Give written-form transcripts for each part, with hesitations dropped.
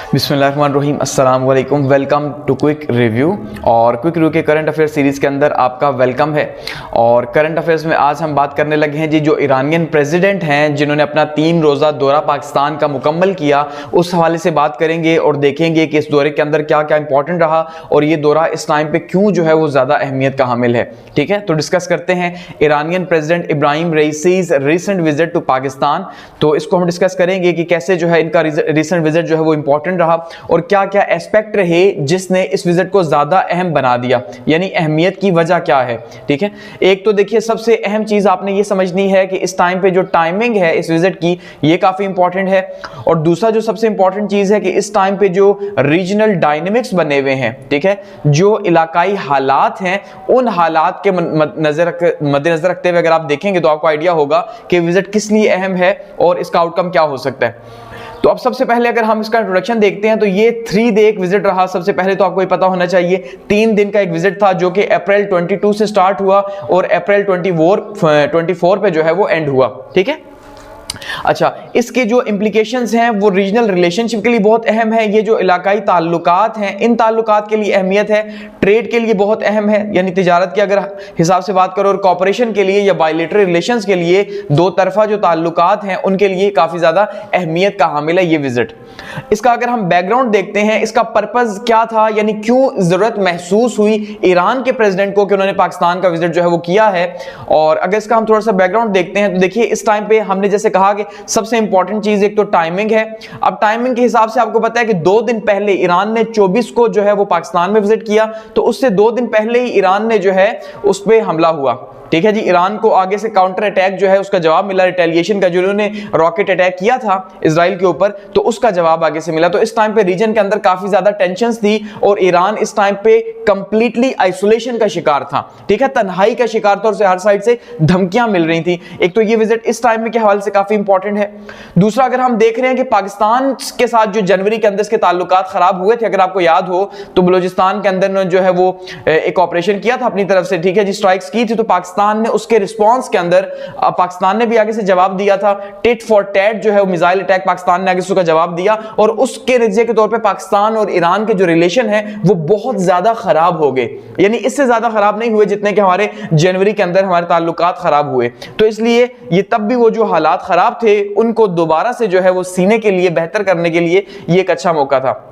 बिस्मिल्लाहिर्रहमानिर्रहीम, अस्सलाम वालेकुम। Welcome to quick review. और क्विक रिव्यू के करंट अफेयर सीरीज़ के अंदर आपका वेलकम है। और करंट अफेयर्स में आज हम बात करने लगे हैं जी, जो ईरानियन प्रेसिडेंट हैं जिन्होंने अपना 3 रोज़ा दौरा पाकिस्तान का मुकम्मल किया, उस हवाले से बात करेंगे और देखेंगे कि इस दौरे के अंदर क्या क्या इंपॉर्टेंट रहा और ये दौरा इस टाइम पे क्यों जो है वो ज़्यादा अहमियत का हामिल है। ठीक है, तो डिस्कस करते हैं Iranian president Ebrahim Raisi's recent visit to Pakistan. तो इसको हम डिस्कस करेंगे कि कैसे जो है इनका रिसेंट विजिट जो है वो इंपॉर्टेंट रहा और क्या क्या एस्पेक्ट रहे जिसने इस विजिट को ज्यादा अहम बना दिया, यानी अहमियत की वजह क्या है। ठीक है, एक तो देखिए सबसे अहम चीज आपने ये समझनी है कि इस टाइम पे जो टाइमिंग है इस विजिट की ये काफी इंपॉर्टेंट है। और दूसरा जो सबसे इंपॉर्टेंट चीज है कि इस टाइम पे जो रीजनल डायनेमिक्स बने हुए हैं, ठीक है, जो इलाकाई हालात हैं, उन हालात के मद्देनजर रखते हुए अगर आप देखेंगे तो आपको आइडिया होगा कि विजिट किस लिए अहम है और इसका आउटकम क्या हो सकता है। तो अब सबसे पहले अगर हम इसका इंट्रोडक्शन देखते हैं तो ये 3 डे एक विजिट रहा। सबसे पहले तो आपको ये पता होना चाहिए 3 दिन का एक विजिट था जो कि अप्रैल 22 से स्टार्ट हुआ और अप्रैल 24 पे जो है वो एंड हुआ। ठीक है, अच्छा, इसके जो इंप्लीकेशंस हैं वो रीजनल रिलेशनशिप के लिए बहुत अहम है। ये जो इलाकाई ताल्लुकात हैं, इन ताल्लुकात के लिए अहमियत है। ट्रेड के लिए बहुत अहम है, यानी तिजारत के अगर हिसाब से बात करो, और कॉपरेशन के लिए या बायलैटरल रिलेशंस के लिए, दो तरफा जो ताल्लुकात हैं उनके लिए काफी ज्यादा अहमियत का हामिल है ये विजिट। इसका अगर हम बैकग्राउंड देखते हैं, इसका पर्पज क्या था, यानी क्यों जरूरत महसूस हुई ईरान के प्रेसिडेंट को कि उन्होंने पाकिस्तान का विजिट जो है वो किया है। और अगर इसका हम थोड़ा सा बैकग्राउंड देखते हैं तो देखिए इस टाइम पे हमने जैसे कहा कि सबसे इंपॉर्टेंट चीज एक तो टाइमिंग है। अब टाइमिंग के हिसाब से आपको पता है कि 2 दिन पहले ईरान ने 24 को जो है वो पाकिस्तान में विजिट किया, तो उससे 2 दिन पहले ही ईरान ने जो है उस पे हमला हुआ। ठीक है जी, ईरान को आगे से काउंटर अटैक जो है उसका जवाब मिला, रिटेलिएशन का, जो उन्होंने रॉकेट अटैक किया था इजराइल के ऊपर, तो उसका जवाब आगे से मिला। तो इस टाइम पे रीजन के अंदर काफी ज्यादा टेंशंस थी और ईरान इस टाइम पे कंप्लीटली आइसोलेशन का शिकार था। ठीक है, तन्हाई का शिकार था और हर साइड से धमकियां मिल रही थी। एक तो ये विजिट इस टाइम के हवाले से काफी इंपॉर्टेंट है। दूसरा, अगर हम देख रहे हैं कि पाकिस्तान के साथ जो जनवरी के अंदर इसके ताल्लुकात खराब हुए थे, अगर आपको याद हो तो बलूचिस्तान के अंदर जो है वो एक ऑपरेशन किया था अपनी तरफ से, ठीक है जी, स्ट्राइक्स की थी, तो पाकिस्तान ने उसके रिस्पांस के अंदर पाकिस्तान ने भी आगे से जवाब दिया था। टिट फॉर टैट जो है वो मिसाइल अटैक पाकिस्तान ने आगे से उसका जवाब दिया और उसके नतीजे के तौर पे पाकिस्तान और ईरान के जो रिलेशन है वो बहुत ज्यादा खराब हो गए, यानी इससे ज्यादा खराब नहीं हुए जितने कि हमारे जनवरी के अंदर हमारे ताल्लुकात खराब हुए। तो इसलिए ये तब भी वो जो हालात खराब थे उनको दोबारा से जो है वो सीने के लिए, बेहतर करने के लिए ये एक अच्छा मौका था।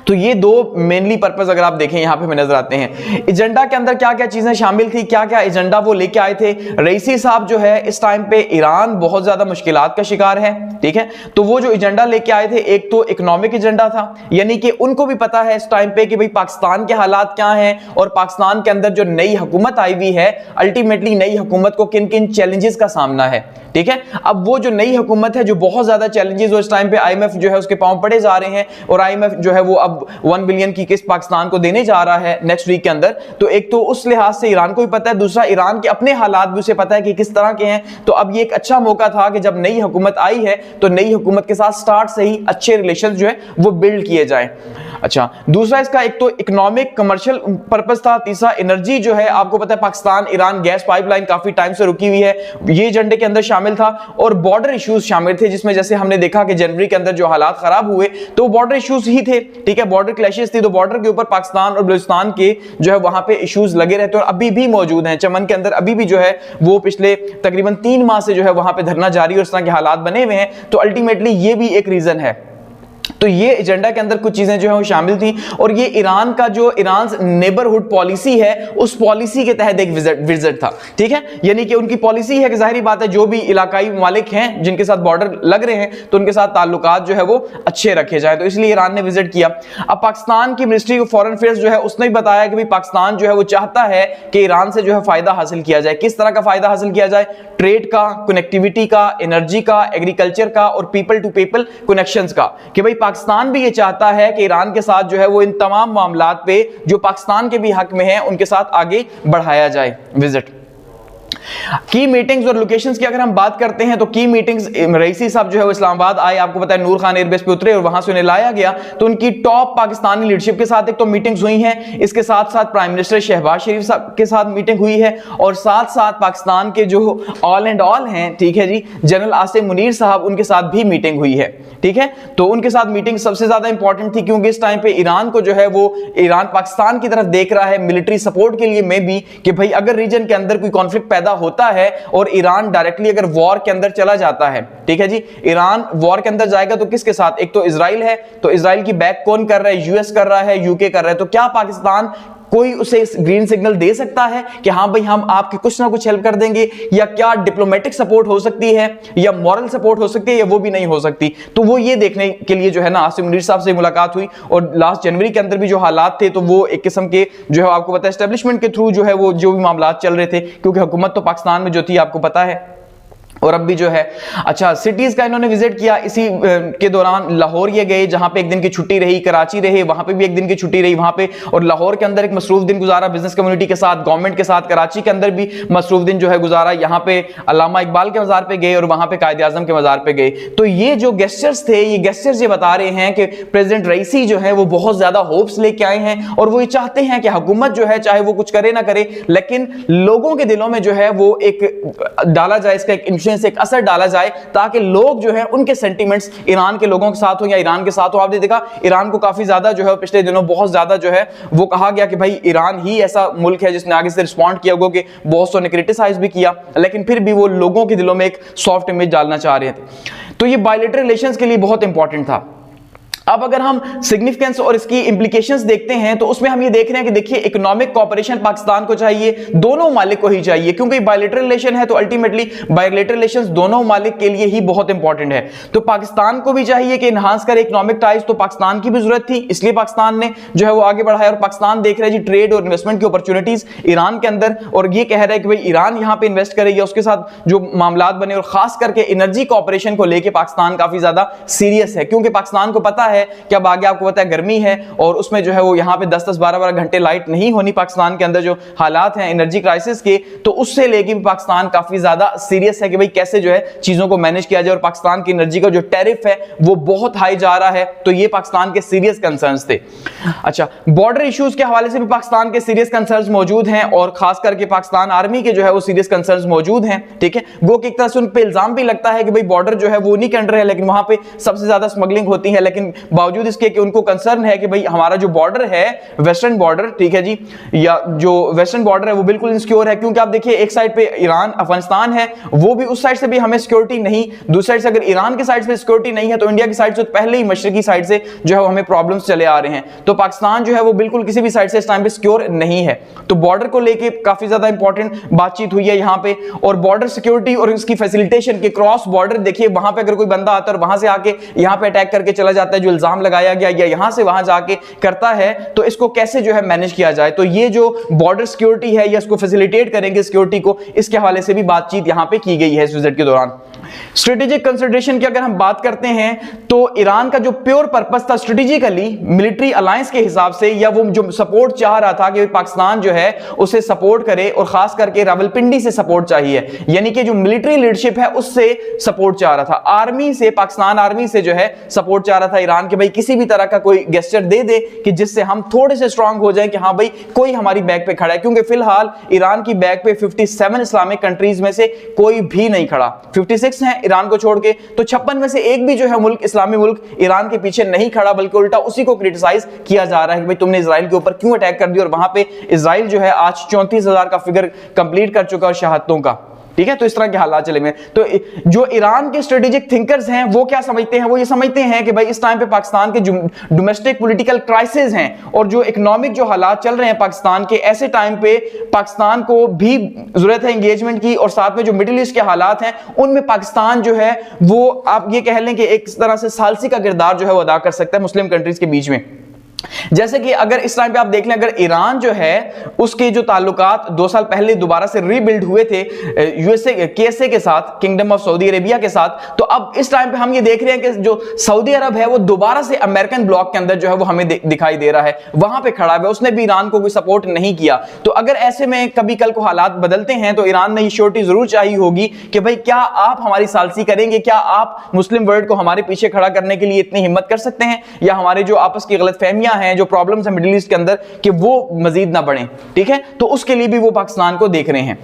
तो ये 2 मेनली पर्पस अगर आप देखें यहां पे हमें नजर आते हैं। एजेंडा के अंदर क्या क्या चीजें शामिल थी, क्या क्या एजेंडा वो लेके आए थे। रईसी साहब जो है इस टाइम पे ईरान बहुत ज्यादा मुश्किलात का शिकार है, ठीक है, तो वो जो एजेंडा लेके आए थे, एक तो इकोनॉमिक एजेंडा था, यानी कि उनको भी पता है इस टाइम पे कि भाई पाकिस्तान के हालात क्या हैं और पाकिस्तान के अंदर जो नई हुकूमत आई हुई है, अल्टीमेटली नई हुकूमत को किन किन चैलेंजेस का सामना है। ठीक है, अब वो जो नई हुकूमत है जो बहुत ज्यादा चैलेंजेस इस टाइम पे आईएमएफ जो है उसके पांव पड़े जा रहे हैं और आईएमएफ जो है वो अब 1 बिलियन की किस्त पाकिस्तान को देने जा रहा है नेक्स्ट वीक के अंदर। तो एक तो उस लिहाज से ईरान को भी पता है, दूसरा ईरान के अपने हालात भी उसे पता है कि किस तरह के हैं। तो अब ये एक अच्छा मौका था कि जब नई हुकूमत आई है तो नई हुकूमत के साथ स्टार्ट से ही अच्छे रिलेशन जो है वो बिल्ड किए जाएं। अच्छा, दूसरा इसका एक तो इकोनॉमिक कमर्शियल पर्पस था। तीसरा, एनर्जी जो है, आपको पता है पाकिस्तान ईरान गैस पाइपलाइन काफी टाइम से रुकी हुई है, ये एजेंडे के अंदर शामिल था। और बॉर्डर इश्यूज शामिल थे, जिसमें जैसे हमने देखा कि जनवरी के अंदर जो हालात खराब हुए तो बॉर्डर इश्यूज ही थे। ठीक है, बॉर्डर क्लैशेस थी, तो बॉर्डर के ऊपर पाकिस्तान और बलूचिस्तान के जो है वहां पे इश्यूज लगे रहते और अभी भी मौजूद हैं। चमन के अंदर अभी भी जो है वो पिछले तकरीबन 3 माह से जो है वहां पे धरना जारी और इस तरह के हालात बने हुए हैं। तो अल्टीमेटली ये भी एक रीजन है। तो ये एजेंडा के अंदर कुछ चीजें जो है वो शामिल थी और ये ईरान का जो ईरान नेबरहुड पॉलिसी है उस पॉलिसी के तहत एक विजिट था। ठीक है, यानी कि उनकी पॉलिसी है कि जाहिर बात है जो भी इलाकाई मालिक हैं जिनके साथ बॉर्डर लग रहे हैं तो उनके साथ ताल्लुकात जो है वो अच्छे रखे जाए, तो इसलिए ईरान ने विजिट किया। अब पाकिस्तान की मिनिस्ट्री ऑफ फॉरेन अफेयर्स जो है उसने भी बताया कि भाई पाकिस्तान जो है वो चाहता है कि ईरान से जो है फायदा हासिल किया जाए। किस तरह का फायदा हासिल किया जाए? ट्रेड का, कनेक्टिविटी का, एनर्जी का, एग्रीकल्चर का और पीपल टू पीपल कनेक्शंस का, कि भाई पाकिस्तान भी ये चाहता है कि ईरान के साथ जो है वो इन तमाम मामलात पे जो पाकिस्तान के भी हक में हैं उनके साथ आगे बढ़ाया जाए विजिट। की मीटिंग्स और लोकेशंस की अगर हम बात करते हैं तो की मीटिंग्स, रईसी साहब जो है वो इस्लामाबाद आए, आपको पता है नूर खान एयरबेस पे उतरे और वहां से उन्हें लाया गया, तो उनकी टॉप पाकिस्तानी लीडरशिप के साथ एक तो मीटिंग्स हुई हैं, इसके साथ साथ प्राइम मिनिस्टर शहबाज शरीफ साहब के साथ मीटिंग हुई है, और साथ साथ पाकिस्तान के जो ऑल एंड ऑल हैं, ठीक है जी, जनरल आसिम मुनीर साहब, उनके साथ भी मीटिंग हुई है, ठीक है। तो उनके साथ मीटिंग सबसे ज्यादा इंपॉर्टेंट थी, क्योंकि इस टाइम पे ईरान को जो है वो ईरान पाकिस्तान की तरफ देख रहा है मिलिट्री सपोर्ट के लिए में भी, कि भाई अगर रीजन के अंदर कोई कॉन्फ्लिक्ट पैदा होता है और ईरान डायरेक्टली अगर वॉर के अंदर चला जाता है, ठीक है जी, ईरान वॉर के अंदर जाएगा तो किसके साथ, एक तो इजराइल है, तो इजराइल की बैक कौन कर रहा है, यूएस कर रहा है, यूके कर रहा है, तो क्या पाकिस्तान कोई उसे ग्रीन सिग्नल दे सकता है कि हां भाई हम आपकी कुछ ना कुछ हेल्प कर देंगे, या क्या डिप्लोमेटिक सपोर्ट हो सकती है या मॉरल सपोर्ट हो सकती है, या वो भी नहीं हो सकती। तो वो ये देखने के लिए जो है ना आसिम मुनीर साहब से मुलाकात हुई, और लास्ट जनवरी के अंदर भी जो हालात थे तो वो एक किस्म के जो है आपको पता है एस्टेब्लिशमेंट के थ्रू जो है वो जो भी मामला चल रहे थे, क्योंकि हुकूमत तो पाकिस्तान में जो थी आपको पता है, और अब भी जो है। अच्छा, सिटीज का इन्होंने विजिट किया, इसी के दौरान लाहौर ये गए जहां पे एक दिन की छुट्टी रही, कराची रहे वहां पे भी एक दिन की छुट्टी रही वहां पे, और लाहौर के अंदर एक मसरूफ दिन गुजारा बिजनेस कम्युनिटी के साथ, गवर्नमेंट के साथ, कराची के अंदर भी मसरूफ दिन जो है गुजारा, यहाँ पे अल्लामा इकबाल के मज़ार पे गए और वहां पे कायद आज़म के मज़ार पे गए। तो ये जो गेस्चर्स थे, ये गेस्चर्स ये बता रहे हैं कि प्रेसिडेंट रईसी जो है वो बहुत ज्यादा होप्स लेके आए हैं, और वो ये चाहते हैं कि हुकूमत जो है चाहे वो कुछ करे ना करे, लेकिन लोगों के दिलों में जो है वो एक डाला जाए, इसका एक इन्फ्लुएंस, एक असर डाला जाए, ताकि लोग जो है उनके सेंटीमेंट्स ईरान के लोगों के साथ हो या ईरान के साथ हो। आपने देखा ईरान को काफी ज्यादा जो है पिछले दिनों बहुत ज्यादा जो है वो कहा गया कि भाई ईरान ही ऐसा मुल्क है जिसने आगे से रिस्पॉन्ड किया होगा, कि बहुत सौ ने क्रिटिसाइज भी किया, लेकिन फिर भी वो लोगों के दिलों में एक सॉफ्ट इमेज डालना चाह रहे थे। तो ये बायलैटरल रिलेशंस के लिए बहुत इंपॉर्टेंट था। अब अगर हम सिग्निफिकेंस और इसकी इंप्लीकेशंस देखते हैं तो उसमें हम ये देख रहे हैं कि देखिए इकोनॉमिक कोऑपरेशन पाकिस्तान को चाहिए, दोनों मालिक को ही चाहिए, क्योंकि बायलैटरल रिलेशन है तो अल्टीमेटली बायलैटरल रिलेशंस दोनों मालिक के लिए ही बहुत इंपॉर्टेंट है। तो पाकिस्तान को भी चाहिए कि इनहांस करे इकोनॉमिक टाइज, तो पाकिस्तान की भी जरूरत थी, इसलिए पाकिस्तान ने जो है वो आगे बढ़ाया, और पाकिस्तान देख रहे हैं जी ट्रेड और इन्वेस्टमेंट की अपॉर्चुनिटीज ईरान के अंदर, और ये कह रहा है कि भाई ईरान यहाँ पे इन्वेस्ट करे या उसके साथ जो मामलात बने, और खास करके एनर्जी कोऑपरेशन को लेकर पाकिस्तान काफी ज्यादा सीरियस है, क्योंकि पाकिस्तान को पता है कि अब आगे आपको पता है गर्मी है, और उसमें जो है वो यहाँ पे 10-10 12-12 घंटे लाइट नहीं होनी, पाकिस्तान के अंदर जो हालात हैं एनर्जी क्राइसिस के, तो उससे लेके भी पाकिस्तान काफी ज्यादा सीरियस है कि भाई कैसे जो है चीजों को मैनेज किया जाए, और पाकिस्तान की एनर्जी का जो टैरिफ है वो बहुत हाई जा रहा है, तो ये पाकिस्तान के सीरियस कंसर्न्स थे। अच्छा, बॉर्डर इश्यूज के हवाले से भी पाकिस्तान के सीरियस कंसर्न्स मौजूद हैं, और खास करके पाकिस्तान आर्मी के जो है वो सीरियस कंसर्न्स मौजूद हैं, ठीक है। वो एक तरह से उन पे इल्जाम भी लगता है कि भाई बॉर्डर जो है वो उन्हीं के अंडर है, लेकिन वहां पे सबसे ज्यादा स्मगलिंग होती है, लेकिन बावजूद इसके कि उनको कंसर्न है कि भाई हमारा जो बॉर्डर है वेस्टर्न बॉर्डर, ठीक है जी, या जो वेस्टर्न बॉर्डर है वो बिल्कुल इनसिक्योर है, क्योंकि आप देखिए एक साइड पे ईरान अफगानिस्तान है, वो भी उस साइड से भी हमें सिक्योरिटी नहीं, दूसरी साइड से अगर ईरान की साइड से सिक्योरिटी नहीं है तो इंडिया की साइड से पहले ही मशरकी साइड से जो है हमें प्रॉब्लम्स चले आ रहे हैं, तो पाकिस्तान जो है वो बिल्कुल किसी भी साइड से इस टाइम पे सिक्योर नहीं है। तो बॉर्डर को लेके काफी ज्यादा इंपॉर्टेंट बातचीत हुई है यहाँ पे, और बॉर्डर सिक्योरिटी और इसकी फैसिलिटेशन के क्रॉस बॉर्डर, देखिए वहां पे अगर कोई बंदा आता है और वहां से आके यहाँ पे अटैक करके चला जाता है, जो इल्जाम लगाया गया, या यहां से वहां जाके करता है, तो इसको कैसे जो है मैनेज किया जाए। तो ये जो बॉर्डर सिक्योरिटी है या इसको फैसिलिटेट करेंगे सिक्योरिटी को, इसके हवाले से भी बातचीत यहां पे की गई है इस विजिट के दौरान। स्ट्रेटेजिक कंसिडरेशन की अगर हम बात करते हैं तो ईरान का जो प्योर पर्पस था स्ट्रेटेजिकली मिलिट्री अलायंस के हिसाब से, या वो जो सपोर्ट चाह रहा था कि पाकिस्तान जो है उसे सपोर्ट करे, और खास करके रावलपिंडी से सपोर्ट चाहिए, यानी कि जो मिलिट्री लीडरशिप है उससे सपोर्ट चाह रहा था, आर्मी से, पाकिस्तान आर्मी से जो है सपोर्ट चाह रहा था ईरान के भाई किसी भी तरह का कोई गेस्चर दे दे कि जिससे हम थोड़े से स्ट्रांग हो जाएं कि हाँ भाई कोई हमारी बैक पे खड़ा है, क्योंकि फिलहाल ईरान की बैक पे 57 इस्लामिक कंट्रीज में से कोई भी नहीं खड़ा, 56 हैं ईरान को छोड़ के, तो 56 में से एक भी जो है मुल्क, इस्लामी मुल्क ईरान के पीछे नहीं खड़ा, बल्कि उल्टा उसी को क्रिटिसाइज किया जा रहा है कि भाई तुमने इजराइल के ऊपर क्यों अटैक कर दिया, और वहां पे इजराइल जो है आज 34,000 का फिगर कंप्लीट कर चुका है शहादतों का, ठीक है। तो इस तरह के हालात चले में, तो जो ईरान के स्ट्रेटेजिक थिंकर्स हैं वो क्या समझते हैं, वो ये समझते हैं कि भाई इस टाइम पे पाकिस्तान के डोमेस्टिक पॉलिटिकल क्राइसिस हैं और जो इकोनॉमिक जो हालात चल रहे हैं पाकिस्तान के, ऐसे टाइम पे पाकिस्तान को भी जरूरत है एंगेजमेंट की, और साथ में जो मिडिल ईस्ट के हालात हैं उनमें पाकिस्तान जो है वो आप ये कह लें कि एक तरह से सालसी का किरदार जो है वो अदा कर सकता है मुस्लिम कंट्रीज के बीच में। जैसे कि अगर इस टाइम पे आप देख लें, अगर ईरान जो है उसके जो ताल्लुकात 2 साल पहले दोबारा से रीबिल्ड हुए थे यूएसए केएसए के साथ, किंगडम ऑफ सऊदी अरेबिया के साथ, तो अब इस टाइम पे हम ये देख रहे हैं कि जो सऊदी अरब है वो दोबारा से अमेरिकन ब्लॉक के अंदर जो है वो हमें दिखाई दे रहा है, वहां पे खड़ा है, उसने भी ईरान को कोई सपोर्ट नहीं किया। तो अगर ऐसे में कभी कल को हालात बदलते हैं तो ईरान ने ये श्योरिटी जरूर चाहिए होगी कि भाई क्या आप हमारी सालसी करेंगे, क्या आप मुस्लिम वर्ल्ड को हमारे पीछे खड़ा करने के लिए इतनी हिम्मत कर सकते हैं, या हमारे जो आपस की गलतफहमियां हैं, जो प्रॉब्लम्स है मिडिल ईस्ट के अंदर, कि वो मजीद ना बढ़े। ठीक है, तो उसके लिए भी वो पाकिस्तान को देख रहे हैं।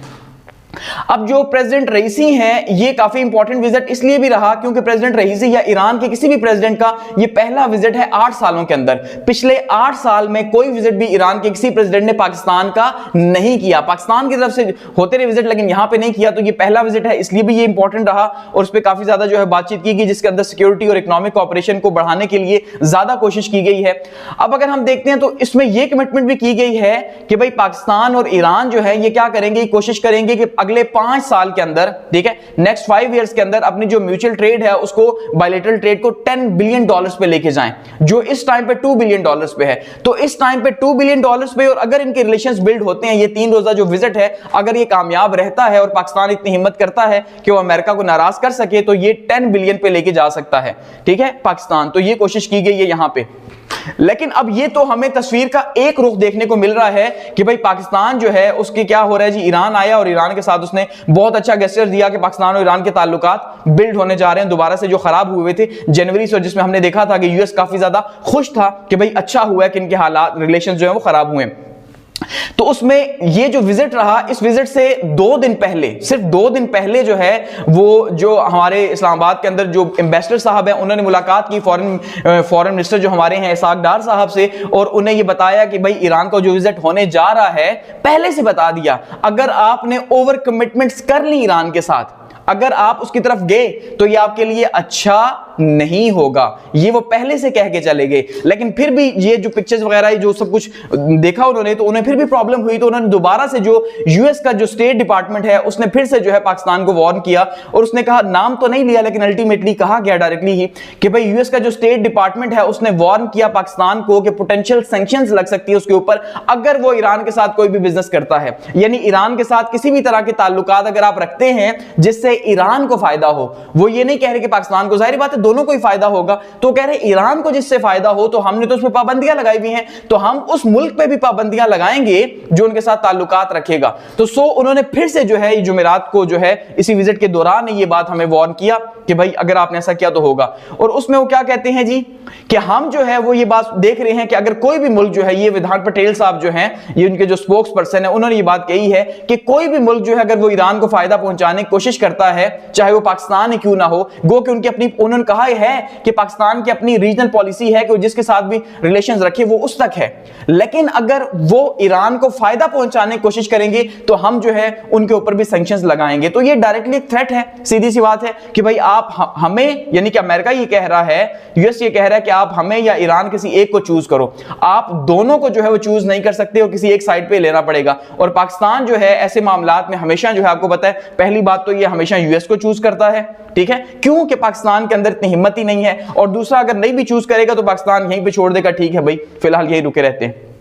अब जो प्रेसिडेंट रईसी हैं, ये काफी इंपॉर्टेंट विजिट इसलिए भी रहा क्योंकि प्रेसिडेंट रईसी या ईरान के किसी भी प्रेसिडेंट का ये पहला विजिट है 8 सालों के अंदर। पिछले 8 साल में कोई विजिट भी ईरान के किसी प्रेसिडेंट ने पाकिस्तान का नहीं किया। पाकिस्तान की तरफ से होते रहे विजिट, लेकिन यहां पे नहीं किया, तो ये पहला विजिट है, इसलिए भी ये इंपॉर्टेंट रहा और उस पर काफी ज्यादा जो है बातचीत की गई, जिसके अंदर सिक्योरिटी और इकोनॉमिक कोऑपरेशन को बढ़ाने के लिए ज्यादा कोशिश की गई है। अब अगर हम देखते हैं तो इसमें यह कमिटमेंट भी की गई है कि भाई पाकिस्तान और ईरान जो है ये क्या करेंगे, कोशिश करेंगे कि अगले 5 साल के अंदर, ठीक है, नेक्स्ट 5 इयर्स के अंदर अपनी जो म्यूचुअल ट्रेड है उसको, बायलैटरल ट्रेड को $10 बिलियन पे लेके जाएं, जो इस टाइम पे $2 बिलियन पे है। तो इस टाइम पे $2 बिलियन पे, और अगर इनके रिलेशंस बिल्ड होते हैं, ये 3 रोजा जो विजिट है अगर ये कामयाब रहता है और पाकिस्तान इतनी हिम्मत करता है कि वो अमेरिका को नाराज कर सके, तो ये $10 बिलियन पे लेके जा सकता है। ठीक है, पाकिस्तान, तो ये कोशिश की गई है यहां पे। लेकिन अब ये तो हमें तस्वीर का एक रुख देखने को मिल रहा है कि भाई पाकिस्तान जो है उसके क्या हो रहा है जी, ईरान आया और ईरान के साथ उसने बहुत अच्छा गेस्चर दिया कि पाकिस्तान और ईरान के ताल्लुकात बिल्ड होने जा रहे हैं दोबारा से, जो खराब हुए थे जनवरी से, जिसमें हमने देखा था कि यूएस काफी ज्यादा खुश था कि भाई अच्छा हुआ है कि इनके हालात, रिलेशन जो है वो खराब हुए। तो उसमें ये जो विजिट रहा, इस विजिट से 2 दिन पहले, सिर्फ 2 दिन पहले जो है वो जो हमारे इस्लामाबाद के अंदर जो एम्बेसडर साहब हैं, उन्होंने मुलाकात की फॉरेन मिनिस्टर जो हमारे हैं इसाक डार साहब से, और उन्हें ये बताया कि भाई ईरान का जो विजिट होने जा रहा है, पहले से बता दिया, अगर आपने ओवर कमिटमेंट्स कर ली ईरान के साथ, अगर आप उसकी तरफ गए तो ये आपके लिए अच्छा नहीं होगा, ये वो पहले से कह के चले गए। लेकिन फिर भी ये जो पिक्चर्स वगैरह जो सब कुछ देखा उन्होंने, तो उन्हें फिर भी प्रॉब्लम हुई, तो उन्होंने दोबारा से जो यूएस का जो स्टेट डिपार्टमेंट है उसने फिर से जो है पाकिस्तान को वार्न किया, और उसने कहा, नाम तो नहीं लिया लेकिन अल्टीमेटली कहा गया डायरेक्टली ही कि भाई यूएस का जो स्टेट डिपार्टमेंट है उसने वार्न किया पाकिस्तान को कि पोटेंशियल सैंक्शंस लग सकती है उसके ऊपर अगर वो ईरान के साथ कोई भी बिजनेस करता है। यानी ईरान के साथ किसी भी तरह के ताल्लुकात अगर आप रखते हैं जिससे ईरान को फायदा हो, वो ये नहीं कह रहे कि पाकिस्तान को, जाहिर बात है दोनों को ही फायदा होगा, तो कह रहे ईरान को जिससे फायदा हो, तो हमने तो उस पर पाबंदियां लगाई हुई हैं, तो हम उस मुल्क पे भी पाबंदियां लगाएंगे जो उनके साथ ताल्लुकात रखेगा। तो उन्होंने फिर से जो है जुमेरात को जो है इसी विजिट के दौरान ये बात हमें वार्न किया कि भाई अगर आपने ऐसा किया तो होगा। और उसमें वो क्या कहते हैं जी कि हम जो है वो ये बात देख रहे हैं कि अगर कोई भी मुल्क जो है, ये विधान पटेल साहब जो हैं, ये उनके जो स्पोक्स पर्सन है, उन्होंने ये बात कही है कि कोई भी मुल्क जो है अगर वो ईरान को फायदा पहुंचाने की कोशिश करता है, चाहे वो पाकिस्तान ही क्यों ना हो, गो कि उनकी अपनी, उन्होंने कहा है कि पाकिस्तान की अपनी रीजनल पॉलिसी है कि जिसके साथ भी रिलेशंस रखे वो उस तक है, लेकिन अगर वो ईरान को फायदा पहुंचाने की कोशिश करेंगे तो हम जो है उनके ऊपर भी सैंक्शंस लगाएंगे। तो ये डायरेक्टली एक थ्रेट है, सीधी सी बात है कि भाई आप हमें, यानी कि अमेरिका ये कह रहा है, यूएस ये कह रहा है कि आप हमें या ईरान किसी एक को चूज करो, आप दोनों को जो है वो चूज नहीं कर सकते हो, किसी एक साइड पे लेना पड़ेगा। और पाकिस्तान जो है ऐसे मामलात में हमेशा जो है, आपको पता है, पहली बात तो ये हमेशा यूएस को चूज करता है, ठीक है, क्योंकि पाकिस्तान के अंदर इतनी हिम्मत ही नहीं है, और दूसरा अगर नहीं भी चूज करेगा तो पाकिस्तान यहीं पे छोड़ देगा, ठीक है भाई फिलहाल यही रुके रहते हैं।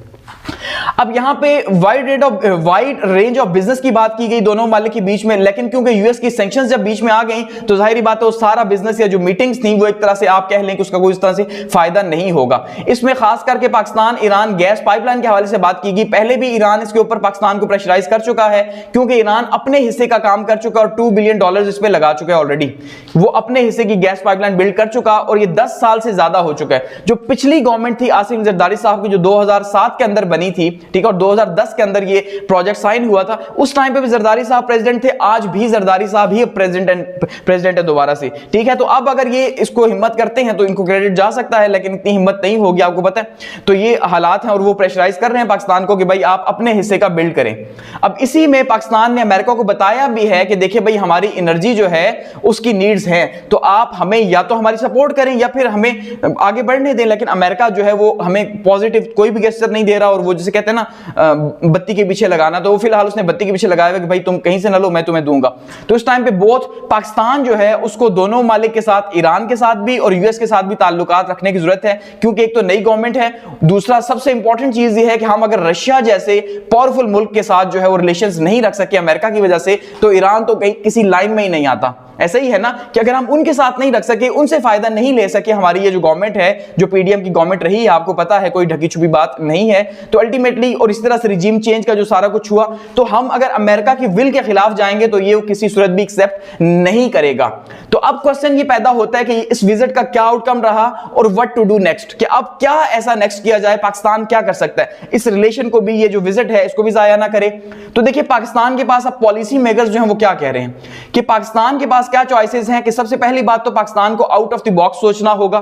अब यहां पे वाइड रेंज ऑफ बिजनेस की बात की गई दोनों मालिक के बीच में, लेकिन क्योंकि यूएस की सैंक्शंस जब बीच में आ गई तो जाहिर बात है सारा बिजनेस या जो मीटिंग्स थी वो एक तरह से आप कह लें कि उसका कोई इस तरह से फायदा नहीं होगा। इसमें खास करके पाकिस्तान ईरान गैस पाइपलाइन के हवाले से बात की गई। पहले भी ईरान इसके ऊपर पाकिस्तान को प्रेशराइज कर चुका है क्योंकि ईरान अपने हिस्से का काम कर चुका और $2 बिलियन इस पे लगा चुका है ऑलरेडी, वो अपने हिस्से की गैस पाइपलाइन बिल्ड कर चुका और ये 10 साल से ज्यादा हो चुका है। जो पिछली गवर्नमेंट थी आसिफ जरदारी साहब की, जो 2007 के अंदर बनी थी, ठीक है, और 2010 के अंदर ये प्रोजेक्ट साइन हुआ था, उस टाइम पे भी जरदारी साहब प्रेसिडेंट थे, आज भी जरदारी साहब ही प्रेसिडेंट है दोबारा से, ठीक है। तो अब अगर ये इसको हिम्मत करते हैं तो इनको क्रेडिट जा सकता है, लेकिन इतनी हिम्मत नहीं होगी, आपको पता है। तो ये हालात हैं और वो प्रेशराइज कर रहे हैं पाकिस्तान को कि भाई आप अपने हिस्से का बिल्ड करें। अब इसी में पाकिस्तान ने अमेरिका को बताया भी है कि देखिए भाई हमारी एनर्जी जो है उसकी नीड्स हैं, तो आप हमें या तो हमारी सपोर्ट करें या फिर हमें आगे बढ़ने दें, लेकिन अमेरिका जो है वो हमें पॉजिटिव कोई भी गेस्चर नहीं दे रहा और वो जिसे कहते हैं ना बत्ती के पीछे लगाना, तो वो फिलहाल उसने बत्ती के पीछे लगाया कि भाई तुम कहीं से ना लो, मैं तुम्हें दूंगा। तो इस टाइम पे बोथ पाकिस्तान जो है उसको दोनों मालिक के साथ, ईरान के साथ भी और यूएस के साथ भी ताल्लुकात रखने की जरूरत है, क्योंकि एक तो नई गवर्नमेंट है, दूसरा सबसे इंपॉर्टेंट चीज ये है कि हम अगर रशिया जैसे पावरफुल मुल्क के साथ जो है वो रिलेशंस नहीं रख सके अमेरिका की वजह से, तो ईरान तो कहीं किसी लाइन में ही नहीं आता। ऐसा ही है ना कि अगर हम उनके साथ नहीं रख सके, उनसे फायदा नहीं ले सके, हमारी ये जो गवर्नमेंट है, जो पीडीएम की गवर्नमेंट रही है, आपको पता है कोई ढकी छुपी बात नहीं है, तो अल्टीमेटली और इस तरह से रिजीम चेंज का जो सारा कुछ हुआ, तो हम अगर अमेरिका की विल के खिलाफ जाएंगे तो ये किसी सूरत भी एक्सेप्ट नहीं करेगा। तो अब क्वेश्चन ये पैदा होता है कि इस विजिट का क्या आउटकम रहा और व्हाट टू डू नेक्स्ट, कि अब क्या ऐसा नेक्स्ट किया जाए, पाकिस्तान क्या कर सकता है इस रिलेशन को भी, ये जो विजिट है इसको भी जाया ना करे। तो देखिए पाकिस्तान के पास अब पॉलिसी मेकर्स जो हैं वो क्या कह रहे हैं कि पाकिस्तान के पास क्या चॉइसेस हैं, कि सबसे पहली बात तो पाकिस्तान को आउट ऑफ द बॉक्स सोचना होगा।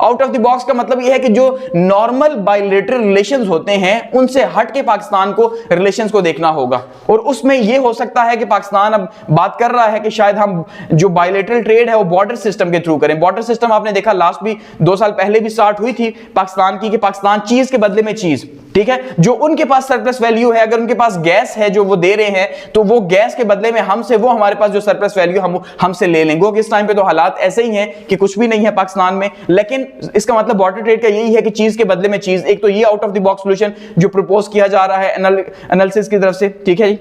आउट ऑफ द बॉक्स का मतलब यह है कि जो नॉर्मल बायलैटरल रिलेशंस होते हैं उनसे हट के पाकिस्तान को रिलेशंस को देखना होगा, और उसमें यह हो सकता है कि पाकिस्तान अब बात कर रहा है कि शायद हम जो बायलैटरल ट्रेड है वो बॉर्डर सिस्टम के थ्रू करें। बॉर्डर सिस्टम आपने देखा लास्ट भी 2 साल पहले भी स्टार्ट हुई थी पाकिस्तान की, कि पाकिस्तान चीज के बदले में चीज, ठीक है, जो उनके पास सरप्लस वैल्यू है, अगर उनके पास गैस है जो वो दे रहे हैं, तो वो गैस के बदले में हमसे, वो हमारे पास जो सरप्लस वैल्यू हमसे ले लेंगे। इस टाइम पे तो हालात ऐसे ही हैं कि कुछ भी नहीं है पाकिस्तान में, लेकिन इसका मतलब बॉर्डर ट्रेड का यही है कि चीज के बदले में चीज। एक तो ये out of the box solution जो प्रपोज किया जा रहा है एनालिसिस की तरफ से, ठीक है जी।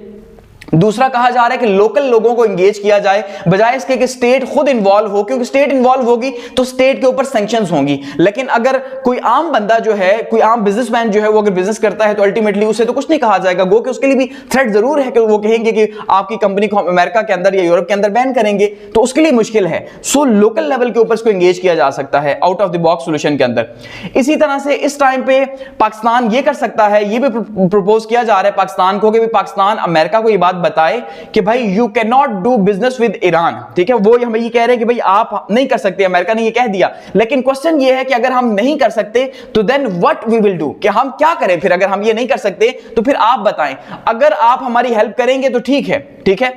दूसरा कहा जा रहा है कि लोकल लोगों को एंगेज किया जाए, बजाय इसके कि स्टेट खुद इन्वॉल्व हो, क्योंकि स्टेट इन्वॉल्व होगी तो स्टेट के ऊपर सैंक्शंस होंगी। लेकिन अगर कोई आम बंदा जो है, कोई आम बिजनेसमैन जो है, वो अगर बिजनेस करता है तो अल्टीमेटली उसे तो कुछ नहीं कहा जाएगा, गो कि उसके लिए भी थ्रेट जरूर है कि वो कहेंगे कि आपकी कंपनी को अमेरिका के अंदर या यूरोप के अंदर बैन करेंगे, तो उसके लिए मुश्किल है। सो लोकल लेवल के ऊपर इसको एंगेज किया जा सकता है out of the box solution के अंदर। इसी तरह से इस टाइम पे पाकिस्तान ये कर सकता है, ये भी प्रपोज किया जा रहा है पाकिस्तान को, कि पाकिस्तान अमेरिका को ये बात बताए कि भाई you can not do business with Iran, ठीक है। वो हमें ये कह रहे हैं कि भाई आप नहीं कर सकते, अमेरिका ने ये कह दिया, लेकिन क्वेश्चन ये है कि अगर हम नहीं कर सकते तो then what we will do, कि हम क्या करें फिर, अगर हम ये नहीं कर सकते तो फिर आप बताएं। अगर आप हमारी हेल्प करेंगे तो ठीक है, ठीक है,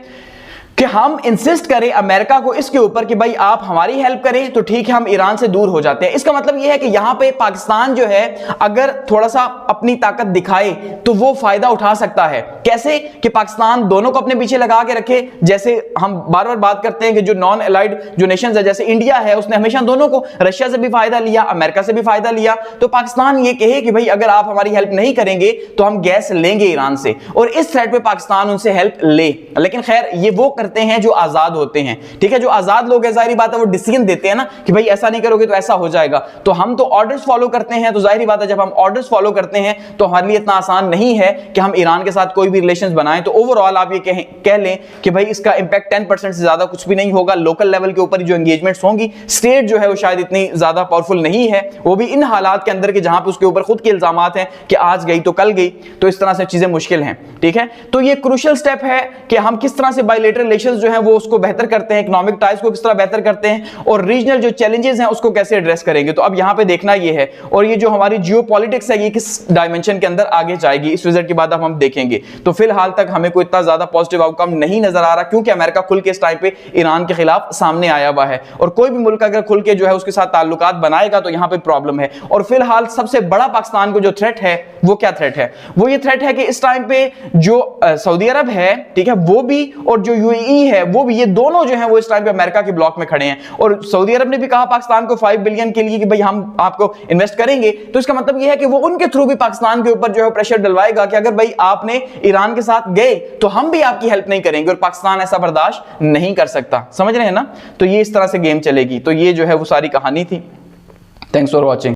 कि हम इंसिस्ट करें अमेरिका को इसके ऊपर कि भाई आप हमारी हेल्प करें तो ठीक है, हम ईरान से दूर हो जाते हैं। इसका मतलब यह है कि यहां पे पाकिस्तान जो है अगर थोड़ा सा अपनी ताकत दिखाए तो वो फायदा उठा सकता है। कैसे कि पाकिस्तान दोनों को अपने पीछे लगा के रखे, जैसे हम बार बार बात करते हैं कि जो नॉन एलाइड जो नेशंस है, जैसे इंडिया है, उसने हमेशा दोनों को, रशिया से भी फायदा लिया, अमेरिका से भी फायदा लिया। तो पाकिस्तान ये कहे कि भाई अगर आप हमारी हेल्प नहीं करेंगे तो हम गैस लेंगे ईरान से, और इस थ्रेट पे पाकिस्तान उनसे हेल्प ले। लेकिन खैर ये वो करते हैं जो आजाद होते हैं, ठीक है। जो आजाद लोग हैं, जाहिर बात है वो डिसीजन देते हैं ना कि भाई ऐसा नहीं करोगे तो ऐसा हो जाएगा। तो हम तो ऑर्डर्स फॉलो करते हैं, तो जाहिर बात है जब हम ऑर्डर्स फॉलो करते हैं तो हमारे लिए इतना आसान नहीं है कि हम ईरान के साथ कोई भी रिलेशंस बनाएं। तो ओवरऑल आप ये कह लें कि भाई इसका इंपैक्ट 10% से ज्यादा कुछ भी नहीं होगा। लोकल लेवल के ऊपर जो एंगेजमेंट्स होंगी, स्टेट जो है वो शायद इतनी ज्यादा पावरफुल नहीं है, वो भी इन हालात के अंदर के जहां पे उसके ऊपर खुद के इल्जामात हैं कि आज गई तो कल गई, तो इस तरह से चीजें मुश्किल हैं, ठीक है। तो ये क्रूशियल स्टेप है कि हम किस तरह से बायलैटरल रिलेशंस जो है वो उसको बेहतर करते हैं, इकोनॉमिक टाइज को किस तरह बेहतर करते हैं, और रीजनल जो चैलेंजेस हैं उसको कैसे एड्रेस करेंगे। तो अब यहां पे देखना ये है, और ये जो हमारी जियोपॉलिटिक्स है ये किस डायमेंशन के अंदर आगे जाएगी, इस विजिट के बाद अब हम देखेंगे। तो फिलहाल तक हमें कोई इतना ज्यादा पॉजिटिव आउटकम नहीं नजर आ रहा, क्योंकि अमेरिका खुल के इस टाइम पे ईरान के खिलाफ सामने आया हुआ है, और कोई भी मुल्क अगर खुल के जो है उसके साथ ताल्लुकात बनाएगा तो यहां पे प्रॉब्लम है। और फिलहाल सबसे बड़ा पाकिस्तान को जो थ्रेट है वो क्या थ्रेट है, वो ये थ्रेट है कि इस टाइम पे जो सऊदी अरब है, ठीक है, वो भी, और जो यूएई है वो भी, ये दोनों जो है वो इस टाइम पे अमेरिका के ब्लॉक में खड़े हैं। और सऊदी अरब ने भी कहा पाकिस्तान को 5 बिलियन के लिए कि भाई हम आपको इन्वेस्ट करेंगे। तो इसका मतलब यह है कि वो उनके थ्रू भी पाकिस्तान के ऊपर जो है प्रेशर डलवाएगा कि अगर भाई आपने ईरान के साथ गए तो हम भी आपकी हेल्प नहीं करेंगे, और पाकिस्तान ऐसा बर्दाश्त नहीं कर सकता। समझ रहे हैं ना। तो ये इस तरह से गेम चलेगी। तो ये जो है वो सारी कहानी थी। Thanks for watching.